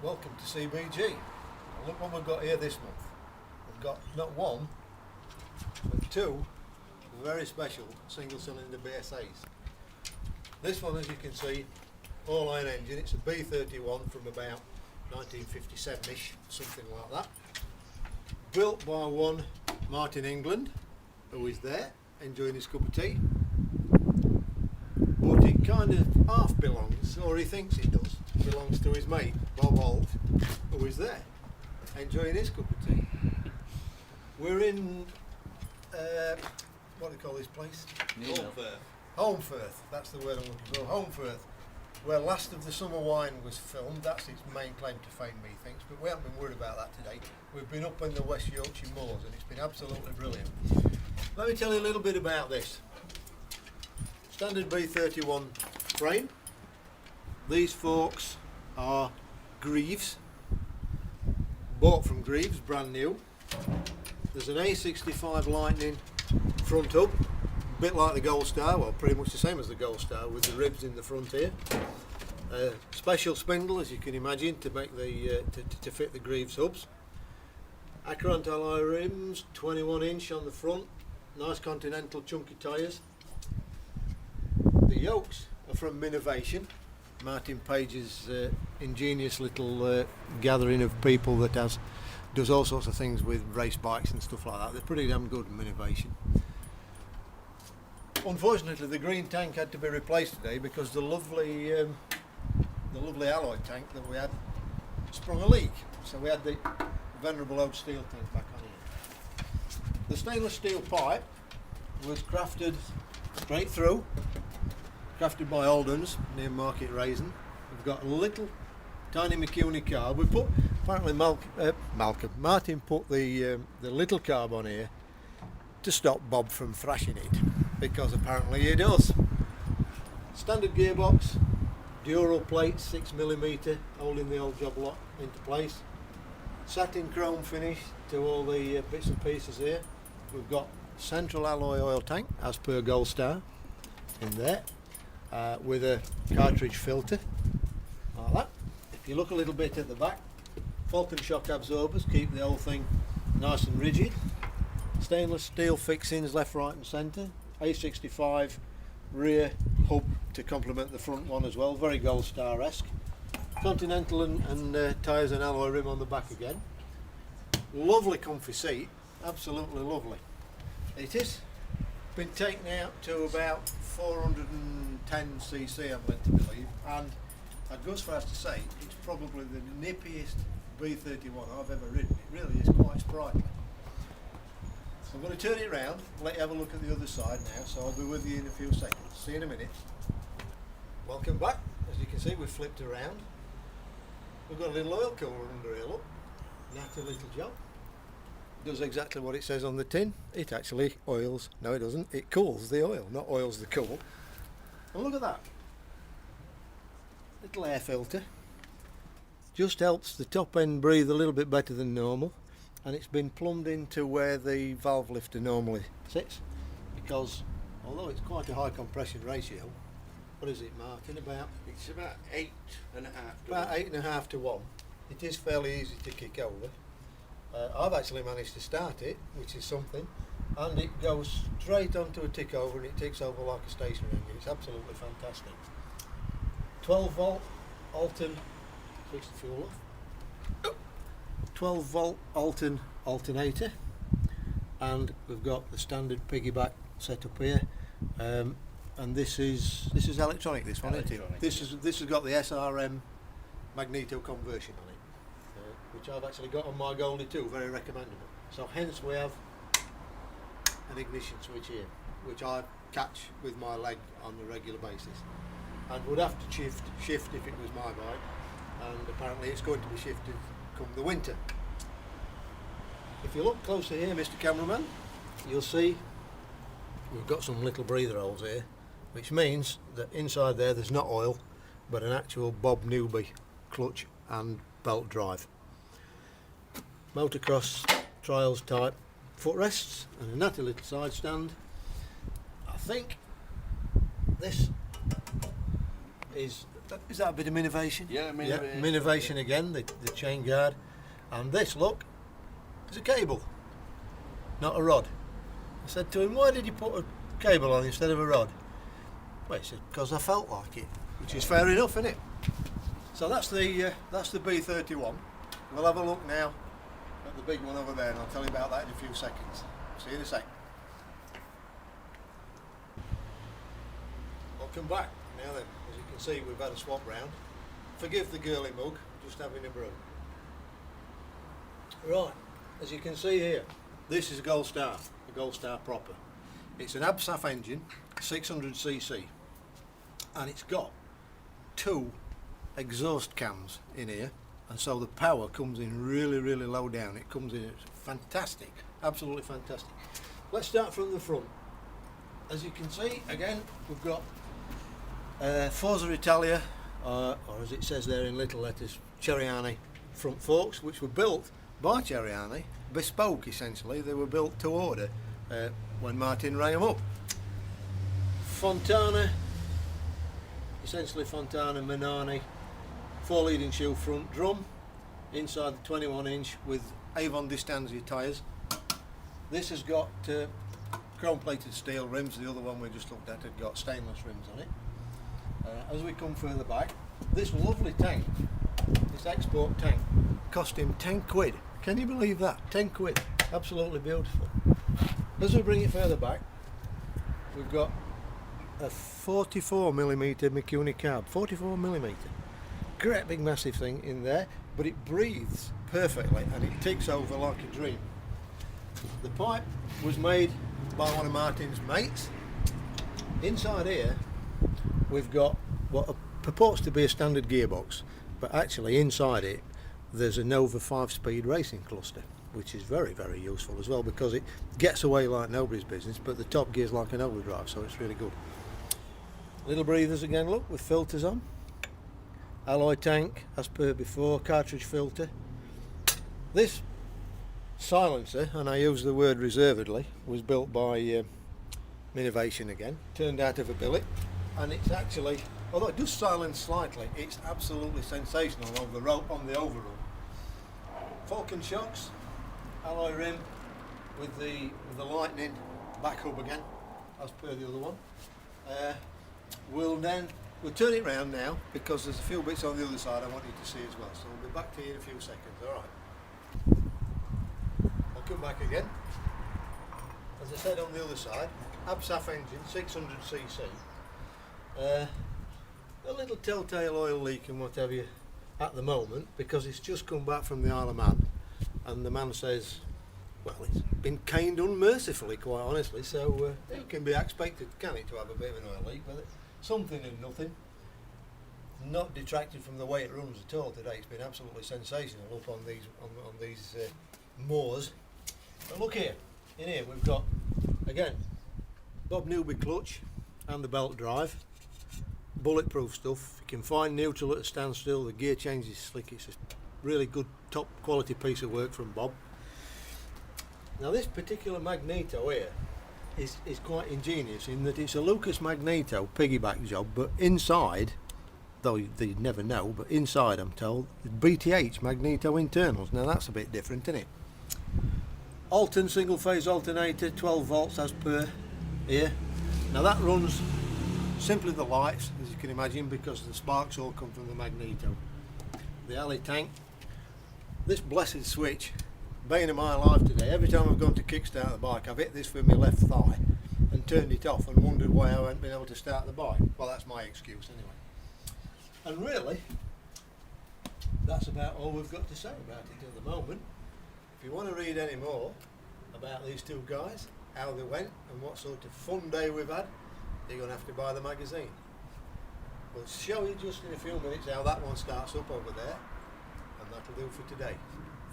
Welcome to CBG. And look what we've got here this month. We've got not one, but two very special single cylinder BSAs. This one, as you can see, all iron engine. It's a B31 from about 1957ish, something like that. Built by one Martin England, who is there enjoying his cup of tea. But it kind of half belongs, or he thinks it does, belongs to his mate Bob Holt, who is there enjoying his cup of tea. We're in what do you call this place? Holmfirth. That's the word I'm looking for. Holmfirth, where Last of the Summer Wine was filmed. That's its main claim to fame, methinks, but we haven't been worried about that today. We've been up in the West Yorkshire moors and it's been absolutely brilliant. Let me tell you a little bit about this. Standard B31 frame. These forks are Greaves, bought from Greaves, brand new. There's an A65 Lightning front hub, a bit like the Gold Star, well pretty much the same as the Gold Star with the ribs in the front here. Special spindle, as you can imagine, to make the to fit the Greaves hubs. Akrant alloy rims, 21 inch on the front, nice Continental chunky tyres. The yokes are from Innovation, Martin Page's ingenious little gathering of people that does all sorts of things with race bikes and stuff like that. They're pretty damn good in Innovation. Unfortunately, the green tank had to be replaced today because the lovely alloy tank that we had sprung a leak. So we had the venerable old steel tank back on here. The stainless steel pipe was crafted straight through, crafted by Alden's near Market Raisin. We've got a little tiny McCuney carb. We put, apparently Martin put the little carb on here to stop Bob from thrashing it, because apparently he does. Standard gearbox, dural plates, 6mm, holding the old job lock into place. Satin chrome finish to all the bits and pieces here. We've got central alloy oil tank, as per Gold Star, in there, with a cartridge filter, like that. If you look a little bit at the back, Falcon shock absorbers keep the whole thing nice and rigid. Stainless steel fixings left, right and centre. A65 rear hub to complement the front one as well, very Gold Star-esque. Continental and tyres and alloy rim on the back again. Lovely comfy seat, absolutely lovely. It is been taken out to about 410cc, I'm led to believe, and I'd go as far as to say it's probably the nippiest B31 I've ever ridden. It really is quite sprightly. I'm going to turn it around and let you have a look at the other side now, so I'll be with you in a few seconds. See you in a minute. Welcome back. As you can see, we've flipped around. We've got a little oil cooler under here, look. Natty little job. Does exactly what it says on the tin. It actually oils, no it doesn't, it cools the oil, not oils the cool. And look at that. Little air filter. Just helps the top end breathe a little bit better than normal. And it's been plumbed into where the valve lifter normally sits, because although it's quite a high compression ratio, what is it, Martin? It's about 8.5 to about 1. 8.5 to 1. It is fairly easy to kick over. I've actually managed to start it, which is something, and it goes straight onto a tick over and it ticks over like a stationary engine. It's absolutely fantastic. 12 volt Alton, switch the fuel off. 12 volt Alton alternator, and we've got the standard piggyback setup here, and this is electronic, this one, isn't it? This has got the SRM magneto conversion on it, which I've actually got on my Goldie too, very recommendable. So hence we have an ignition switch here, which I catch with my leg on a regular basis, and would have to shift if it was my bike, and apparently it's going to be shifted come the winter. If you look closer here, Mr. Cameraman, you'll see we've got some little breather holes here, which means that inside there's not oil, but an actual Bob Newby clutch and belt drive. Motocross trials type footrests and a natty little side stand. I think this is Is that a bit of innovation? Yeah, Innovation again, the chain guard. And this, look, is a cable, not a rod. I said to him, why did you put a cable on instead of a rod? Well, he said, because I felt like it, which is fair enough, isn't it? So that's the B31. We'll have a look now at the big one over there, and I'll tell you about that in a few seconds. See you in a sec. Welcome back. Now then, as you can see, we've had a swap round. Forgive the girly mug, just having a brew. Right, as you can see here, this is a Gold Star proper. It's an Absaf engine, 600cc, and it's got 2 exhaust cams in here, and so the power comes in really low down. It comes in fantastic, absolutely fantastic. Let's start from the front. As you can see, again, we've got Forza Italia, or as it says there in little letters, Ceriani front forks, which were built by Ceriani, bespoke essentially. They were built to order when Martin rang them up. Fontana, essentially Fontana Menani 4 leading shoe front drum, inside the 21-inch with Avon Distanzia tyres. This has got chrome plated steel rims. The other one we just looked at had got stainless rims on it. As we come further back, this lovely tank, this export tank, cost him 10 quid. Can you believe that? 10 quid. Absolutely beautiful. As we bring it further back, we've got a 44mm Mikuni carb. 44mm. Great big massive thing in there, but it breathes perfectly and it ticks over like a dream. The pipe was made by one of Martin's mates. Inside here we've got what purports to be a standard gearbox, but actually inside it there's a Nova 5-speed racing cluster, which is very useful as well, because it gets away like nobody's business, but the top gear's like an overdrive, so it's really good. Little breathers again, look, with filters on. Alloy tank as per before, cartridge filter. This silencer, and I use the word reservedly, was built by Innovation again, turned out of a billet, and it's actually, although it does silence slightly, it's absolutely sensational on the overrun. Falcon shocks, alloy rim with the lightning back hub again, as per the other one. We'll turn it round now, because there's a few bits on the other side I want you to see as well, so we'll be back to you in a few seconds. Alright, I'll come back again. As I said, on the other side, Absaf engine, 600cc. A little telltale oil leak and what have you at the moment, because it's just come back from the Isle of Man, and the man says, well, it's been caned unmercifully, quite honestly, so it can be expected, can it, to have a bit of an oil leak, but something and nothing. Not detracted from the way it runs at all today. It's been absolutely sensational up on these moors. But look here, in here we've got, again, Bob Newby clutch and the belt drive. Bulletproof stuff. You can find neutral at a standstill. The gear change is slick. It's a really good, top quality piece of work from Bob. Now this particular magneto here is quite ingenious in that it's a Lucas Magneto piggyback job, but inside, though you'd never know, but inside I'm told, BTH Magneto internals. Now that's a bit different, isn't it? Alton single phase alternator, 12 volts as per here. Now that runs simply the lights, as you can imagine, because the sparks all come from the Magneto. The alley tank. This blessed switch, bane of my life today. Every time I've gone to kickstart the bike, I've hit this with my left thigh and turned it off and wondered why I haven't been able to start the bike. Well, that's my excuse anyway. And really, that's about all we've got to say about it at the moment. If you want to read any more about these two guys, how they went and what sort of fun day we've had, you're going to have to buy the magazine. We'll show you just in a few minutes how that one starts up over there, and that'll do for today.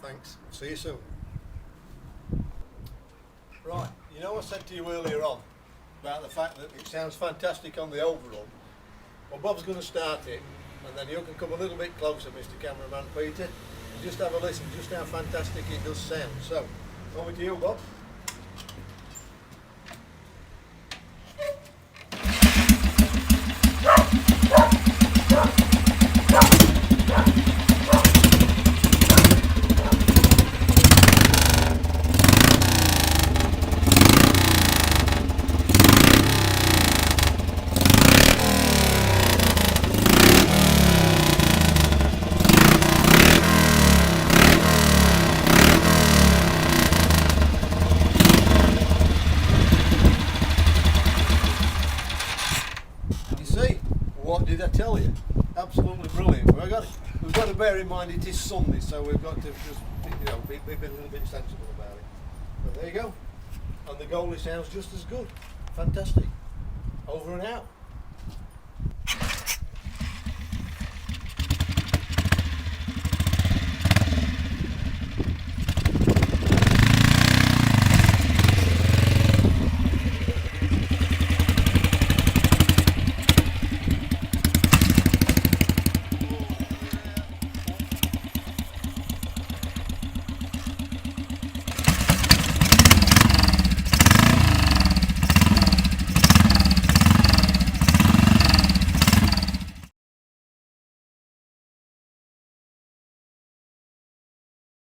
Thanks, see you soon. Right, you know I said to you earlier on about the fact that it sounds fantastic on the overrun. Well, Bob's going to start it, and then you can come a little bit closer, Mr. Cameraman Peter, and just have a listen just how fantastic it does sound. So, over to you, Bob. What did I tell you? Absolutely brilliant. We've got to bear in mind it is Sunday, so we've got to just, you know, be a little bit sensible about it. But there you go. And the goalie sounds just as good. Fantastic. Over and out.